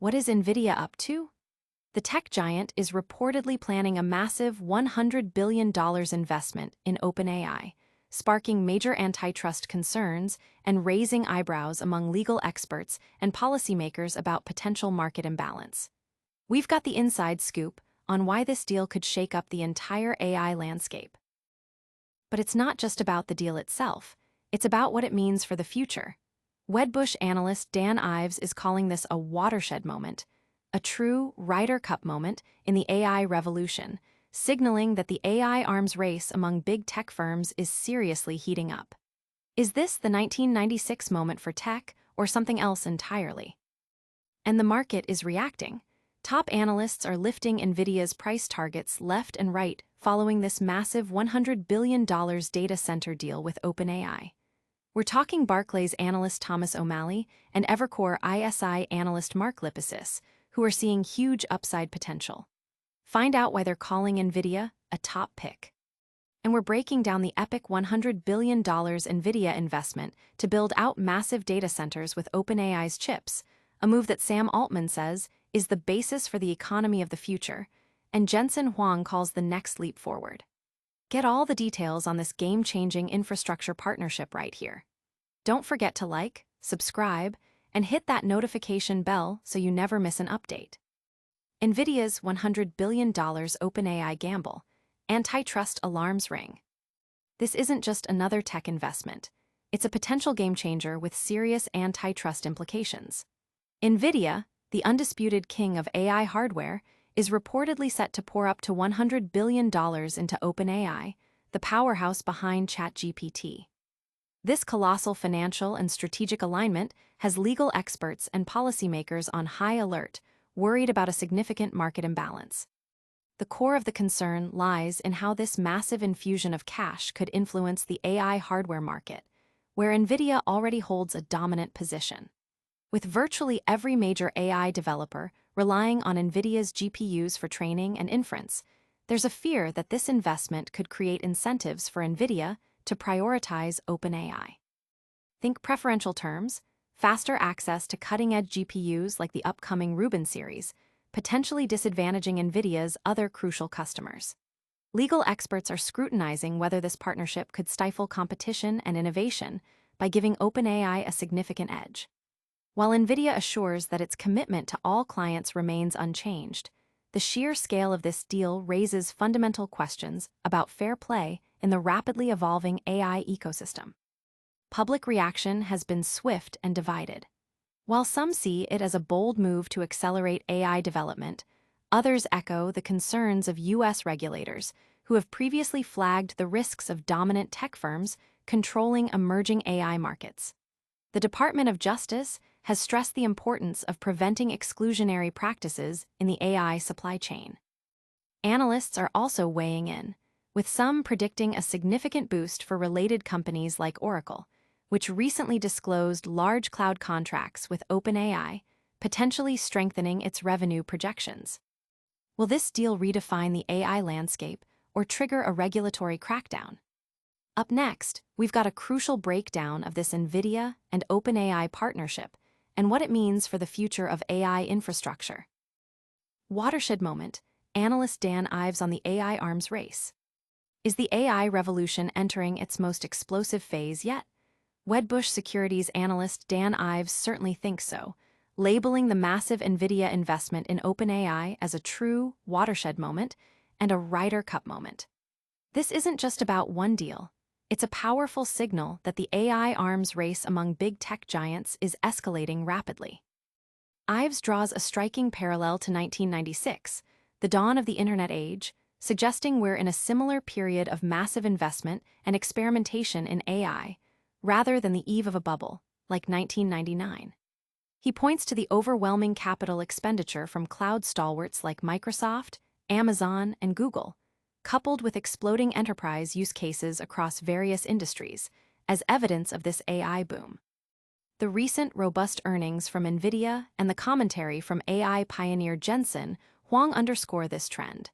What is Nvidia up to? The tech giant is reportedly planning a massive $100 billion investment in OpenAI, sparking major antitrust concerns and raising eyebrows among legal experts and policymakers about potential market imbalance. We've got the inside scoop on why this deal could shake up the entire AI landscape. But it's not just about the deal itself, it's about what it means for the future. Wedbush analyst Dan Ives is calling this a watershed moment, a true Ryder Cup moment in the AI revolution, signaling that the AI arms race among big tech firms is seriously heating up. Is this the 1996 moment for tech, or something else entirely? And the market is reacting. Top analysts are lifting Nvidia's price targets left and right following this massive $100 billion data center deal with OpenAI. We're talking Barclays analyst Thomas O'Malley and Evercore ISI analyst Mark Lipacis, who are seeing huge upside potential. Find out why they're calling Nvidia a top pick. And we're breaking down the epic $100 billion Nvidia investment to build out massive data centers with OpenAI's chips, a move that Sam Altman says is the basis for the economy of the future, and Jensen Huang calls the next leap forward. Get all the details on this game-changing infrastructure partnership right here. Don't forget to like, subscribe, and hit that notification bell so you never miss an update. Nvidia's $100 billion OpenAI gamble. Antitrust alarms ring. This isn't just another tech investment. It's a potential game-changer with serious antitrust implications. Nvidia, the undisputed king of AI hardware, is reportedly set to pour up to $100 billion into OpenAI, the powerhouse behind ChatGPT. This colossal financial and strategic alignment has legal experts and policymakers on high alert, worried about a significant market imbalance. The core of the concern lies in how this massive infusion of cash could influence the AI hardware market, where Nvidia already holds a dominant position. With virtually every major AI developer relying on Nvidia's GPUs for training and inference, there's a fear that this investment could create incentives for Nvidia to prioritize OpenAI. Think preferential terms, faster access to cutting-edge GPUs like the upcoming Rubin series, potentially disadvantaging Nvidia's other crucial customers. Legal experts are scrutinizing whether this partnership could stifle competition and innovation by giving OpenAI a significant edge. While Nvidia assures that its commitment to all clients remains unchanged, the sheer scale of this deal raises fundamental questions about fair play in the rapidly evolving AI ecosystem. Public reaction has been swift and divided. While some see it as a bold move to accelerate AI development, others echo the concerns of U.S. regulators who have previously flagged the risks of dominant tech firms controlling emerging AI markets. The Department of Justice has stressed the importance of preventing exclusionary practices in the AI supply chain. Analysts are also weighing in, with some predicting a significant boost for related companies like Oracle, which recently disclosed large cloud contracts with OpenAI, potentially strengthening its revenue projections. Will this deal redefine the AI landscape or trigger a regulatory crackdown? Up next, we've got a crucial breakdown of this Nvidia and OpenAI partnership and what it means for the future of AI infrastructure. Watershed moment, analyst Dan Ives on the AI arms race. Is the AI revolution entering its most explosive phase yet? Wedbush Securities analyst Dan Ives certainly thinks so, labeling the massive Nvidia investment in OpenAI as a true watershed moment and a Ryder Cup moment. This isn't just about one deal. It's a powerful signal that the AI arms race among big tech giants is escalating rapidly. Ives draws a striking parallel to 1996, the dawn of the internet age, suggesting we're in a similar period of massive investment and experimentation in AI, rather than the eve of a bubble, like 1999. He points to the overwhelming capital expenditure from cloud stalwarts like Microsoft, Amazon, and Google, coupled with exploding enterprise use cases across various industries, as evidence of this AI boom. The recent robust earnings from Nvidia and the commentary from AI pioneer Jensen Huang underscore this trend,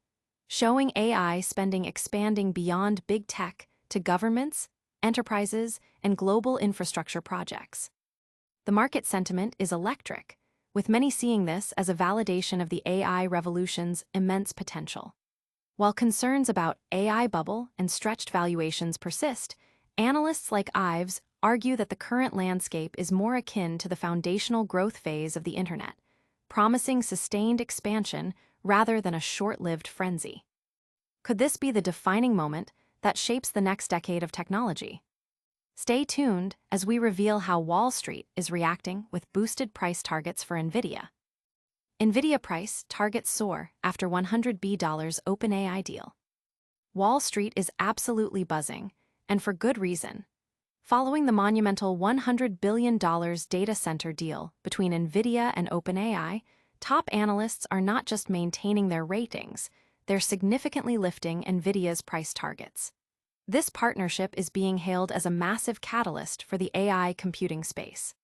showing AI spending expanding beyond big tech to governments, enterprises, and global infrastructure projects. The market sentiment is electric, with many seeing this as a validation of the AI revolution's immense potential. While concerns about AI bubble and stretched valuations persist, analysts like Ives argue that the current landscape is more akin to the foundational growth phase of the internet, promising sustained expansion rather than a short-lived frenzy. Could this be the defining moment that shapes the next decade of technology? Stay tuned as we reveal how Wall Street is reacting with boosted price targets for Nvidia. Nvidia price targets soar after $100 billion OpenAI deal. Wall Street is absolutely buzzing, and for good reason. Following the monumental $100 billion data center deal between Nvidia and OpenAI, top analysts are not just maintaining their ratings, they're significantly lifting Nvidia's price targets. This partnership is being hailed as a massive catalyst for the AI computing space.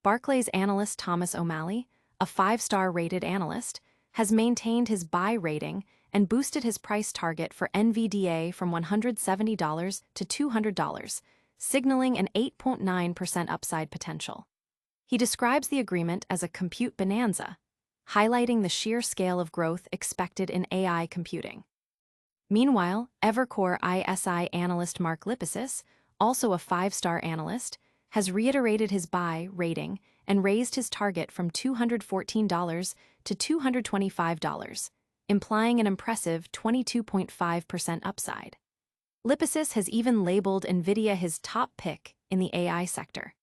Barclays analyst Thomas O'Malley, a 5-star rated analyst, has maintained his buy rating and boosted his price target for Nvidia from $170 to $200, signaling an 8.9% upside potential. He describes the agreement as a compute bonanza, highlighting the sheer scale of growth expected in AI computing. Meanwhile, Evercore ISI analyst Mark Lipacis, also a 5-star analyst, has reiterated his buy rating and raised his target from $214 to $225, implying an impressive 22.5% upside. Lipacis has even labeled Nvidia his top pick in the AI sector.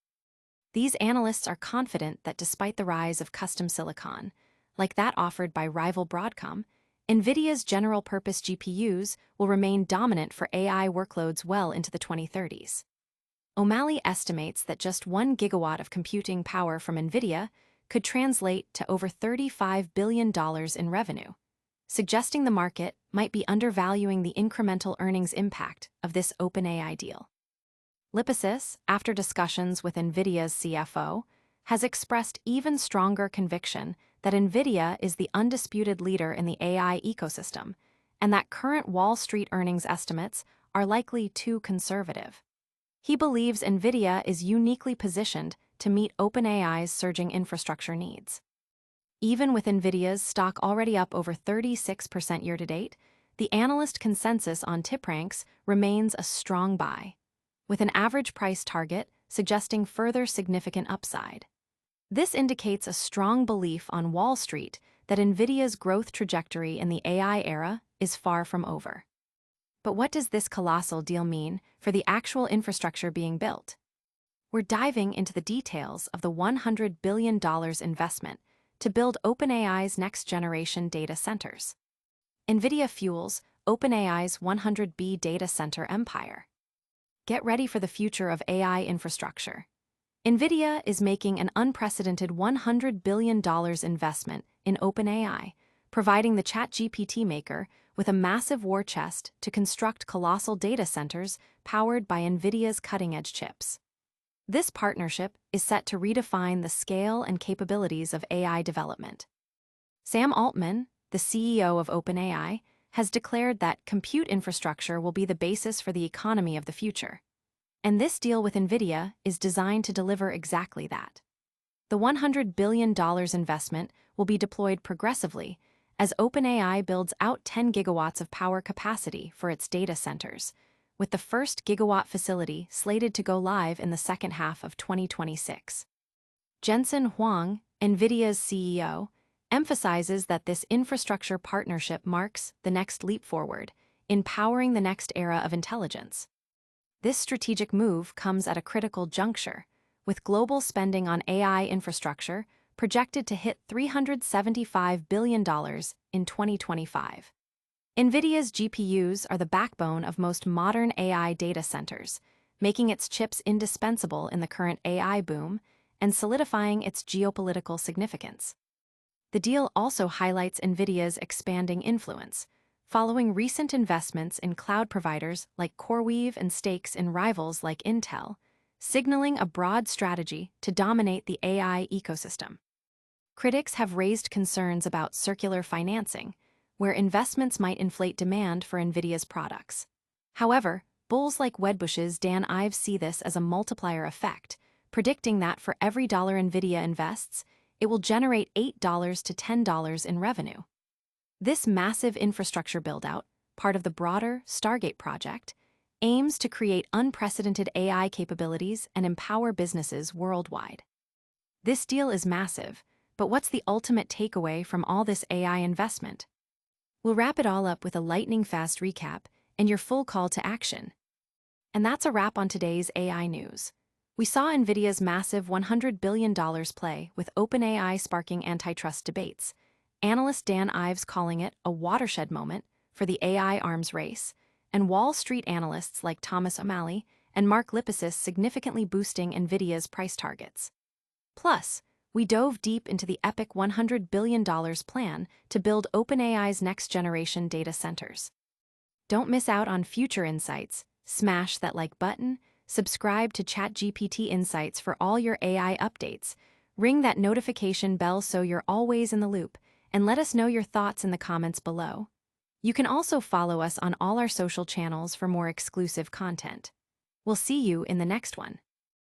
These analysts are confident that despite the rise of custom silicon, like that offered by rival Broadcom, Nvidia's general-purpose GPUs will remain dominant for AI workloads well into the 2030s. O'Malley estimates that just 1 gigawatt of computing power from Nvidia could translate to over $35 billion in revenue, suggesting the market might be undervaluing the incremental earnings impact of this OpenAI deal. Lipacis, after discussions with Nvidia's CFO, has expressed even stronger conviction that Nvidia is the undisputed leader in the AI ecosystem, and that current Wall Street earnings estimates are likely too conservative. He believes Nvidia is uniquely positioned to meet OpenAI's surging infrastructure needs. Even with Nvidia's stock already up over 36% year-to-date, the analyst consensus on TipRanks remains a strong buy, with an average price target suggesting further significant upside. This indicates a strong belief on Wall Street that Nvidia's growth trajectory in the AI era is far from over. But what does this colossal deal mean for the actual infrastructure being built? We're diving into the details of the $100 billion investment to build OpenAI's next-generation data centers. Nvidia fuels OpenAI's 100B data center empire. Get ready for the future of AI infrastructure. Nvidia is making an unprecedented $100 billion investment in OpenAI, providing the ChatGPT maker with a massive war chest to construct colossal data centers powered by Nvidia's cutting-edge chips. This partnership is set to redefine the scale and capabilities of AI development. Sam Altman, the CEO of OpenAI, has declared that compute infrastructure will be the basis for the economy of the future. And this deal with Nvidia is designed to deliver exactly that. The $100 billion investment will be deployed progressively as OpenAI builds out 10 gigawatts of power capacity for its data centers, with the first gigawatt facility slated to go live in the second half of 2026. Jensen Huang, Nvidia's CEO, emphasizes that this infrastructure partnership marks the next leap forward in powering the next era of intelligence. This strategic move comes at a critical juncture, with global spending on AI infrastructure projected to hit $375 billion in 2025. Nvidia's GPUs are the backbone of most modern AI data centers, making its chips indispensable in the current AI boom and solidifying its geopolitical significance. The deal also highlights Nvidia's expanding influence, following recent investments in cloud providers like CoreWeave and stakes in rivals like Intel, signaling a broad strategy to dominate the AI ecosystem. Critics have raised concerns about circular financing, where investments might inflate demand for Nvidia's products. However, bulls like Wedbush's Dan Ives see this as a multiplier effect, predicting that for every dollar Nvidia invests, it will generate $8 to $10 in revenue. This massive infrastructure build-out, part of the broader Stargate project, aims to create unprecedented AI capabilities and empower businesses worldwide. This deal is massive, but what's the ultimate takeaway from all this AI investment? We'll wrap it all up with a lightning-fast recap and your full call to action. And that's a wrap on today's AI news. We saw Nvidia's massive $100 billion play, with OpenAI sparking antitrust debates, analyst Dan Ives calling it a watershed moment for the AI arms race, and Wall Street analysts like Thomas O'Malley and Mark Lipacis significantly boosting Nvidia's price targets. Plus, we dove deep into the epic $100 billion plan to build OpenAI's next-generation data centers. Don't miss out on future insights. Smash that like button, subscribe to ChatGPT Insights for all your AI updates, ring that notification bell so you're always in the loop, and let us know your thoughts in the comments below. You can also follow us on all our social channels for more exclusive content. We'll see you in the next one.